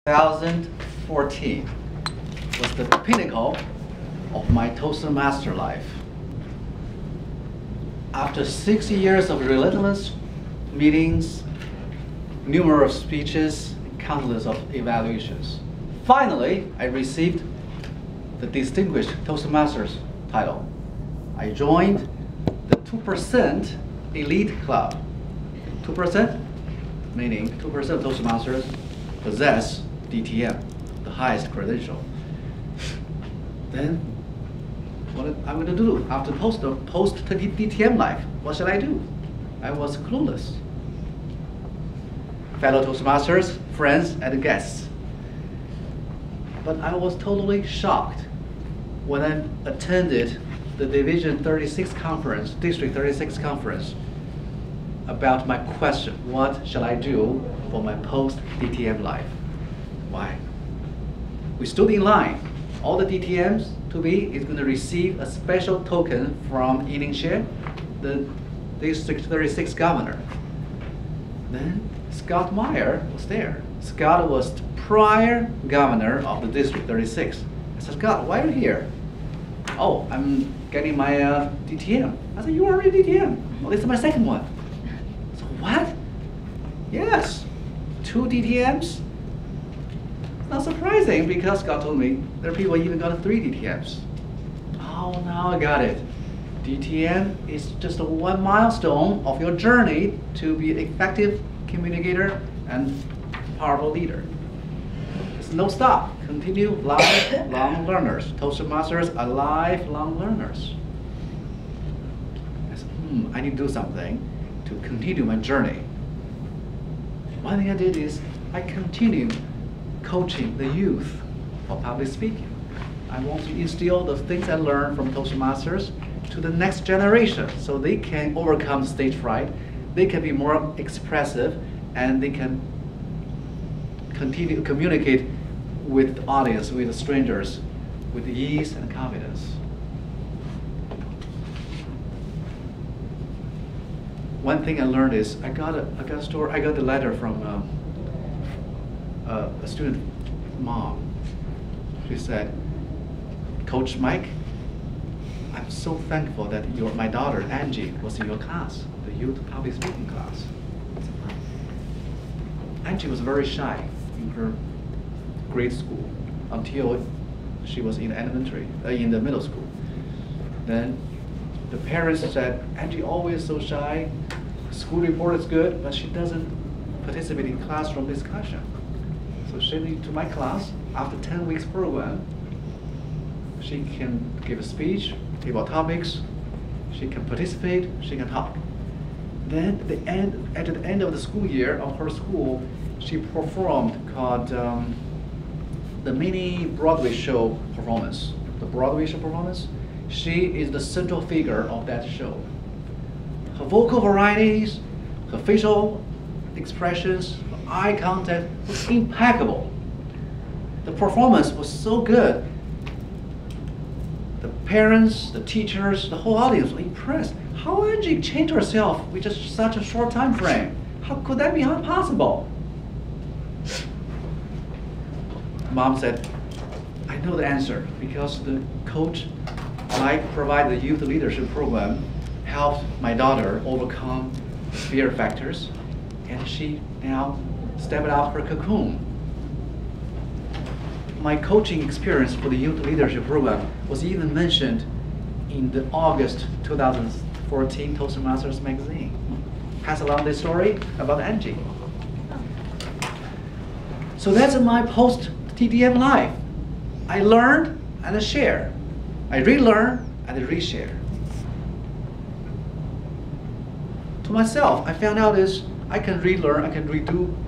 2014 was the pinnacle of my Toastmaster life. After 6 years of relentless meetings, numerous speeches, and countless of evaluations, finally I received the distinguished Toastmasters title. I joined the 2% elite club. 2%, meaning 2% of Toastmasters possess DTM, the highest credential. Then, what I'm going to do after post DTM life? What shall I do? I was clueless. Fellow Toastmasters, friends, and guests. But I was totally shocked when I attended the Division 36 conference, District 36 conference, about my question, what shall I do for my post DTM life? Why? We stood in line. All the DTMs to be is going to receive a special token from Yining, the District 36 governor. Then Scott Meyer was there. Scott was the prior governor of the District 36. I said, Scott, why are you here? Oh, I'm getting my DTM. I said, you already DTM. Oh, this is my second one. So what? Yes, 2 DTMs. Not surprising, because Scott told me there are people even got 3 DTMs. Oh, now I got it. DTM is just one milestone of your journey to be an effective communicator and powerful leader. It's no stop. Continue lifelong learners. Toastmasters are lifelong learners. I said, I need to do something to continue my journey. One thing I did is I continued coaching the youth for public speaking. I want to instill the things I learned from Toastmasters to the next generation so they can overcome stage fright, they can be more expressive, and they can continue to communicate with the audience, with the strangers, with ease and confidence. One thing I learned is I got a letter from a student mom. She said, Coach Mike, I'm so thankful that my daughter Angie was in your class, the youth public speaking class. Angie was very shy in her grade school until she was in in the middle school. Then the parents said, Angie always so shy, school report is good, but she doesn't participate in classroom discussion. So she came to my class. After 10 weeks program, she can give a speech about topics, she can participate, she can talk. Then at the end of the school year of her school, she performed called the mini Broadway show performance. The Broadway show performance, she is the central figure of that show. Her vocal varieties, her facial expressions, her eye contact was impeccable. The performance was so good. The parents, the teachers, the whole audience were impressed. How Angie changed herself with just such a short time frame? How could that be possible? Mom said, I know the answer, because the coach Mike provided the youth leadership program, helped my daughter overcome fear factors, and she now stepped out her cocoon. My coaching experience for the youth leadership program was even mentioned in the August 2014 Toastmasters magazine. Pass along this story about Angie. So that's my post DTM life. I learned and I share. I relearn and I reshare. To myself, I found out is I can relearn, I can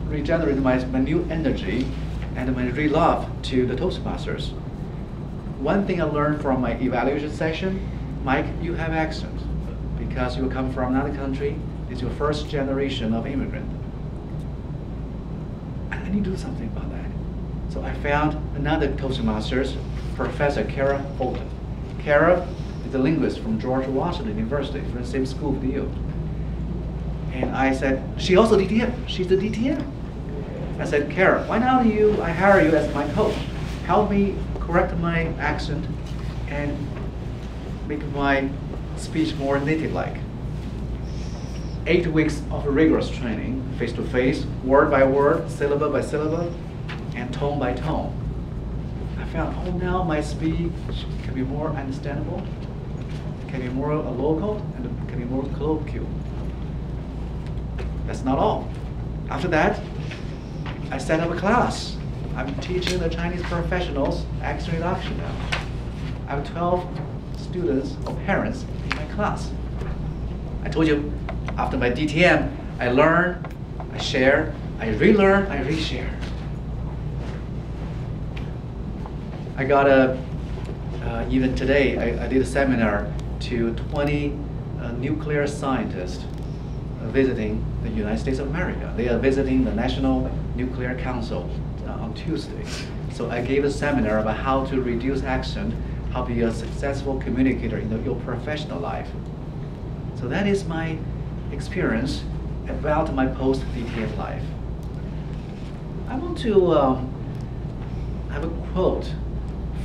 regenerate my new energy and my re-love to the Toastmasters. One thing I learned from my evaluation session, Mike, you have accent because you come from another country. It's your first generation of immigrant. I need to do something about that. So I found another Toastmasters, Professor Kara Fulton. Kara is a linguist from George Washington University, from the same school with you. And I said, she also DTM, she's the DTM. I said, Kara, why not I hire you as my coach? Help me correct my accent and make my speech more native-like. 8 weeks of rigorous training, face-to-face, word by word, syllable by syllable, and tone by tone. I found, oh, now my speech can be more understandable, can be more local, and can be more colloquial. That's not all. After that, I set up a class. I'm teaching the Chinese professionals accent reduction now. I have 12 students or parents in my class. I told you, after my DTM, I learn, I share, I relearn, I reshare. I got even today, I did a seminar to 20 nuclear scientists visiting the United States of America. They are visiting the National Nuclear Council on Tuesday. So I gave a seminar about how to reduce accent, how to be a successful communicator in your professional life. So that is my experience about my Post DTM life. I want to have a quote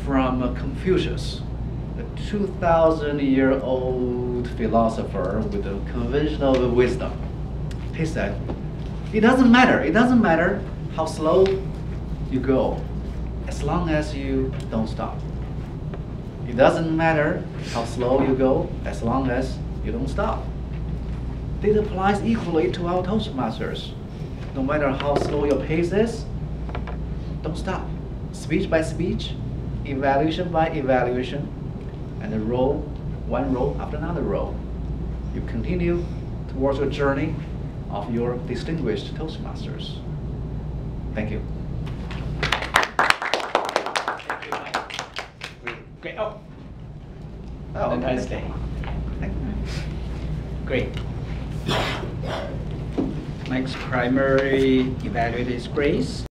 from Confucius, a 2,000-year-old philosopher with a conventional wisdom. He said, it doesn't matter how slow you go, as long as you don't stop. It doesn't matter how slow you go, as long as you don't stop. This applies equally to our Toastmasters. No matter how slow your pace is, don't stop. Speech by speech, evaluation by evaluation, and a row, one row after another row. You continue towards your journey of your distinguished Toastmasters. Thank you. Great. Oh, have a nice day. Great. Next primary evaluator is Grace.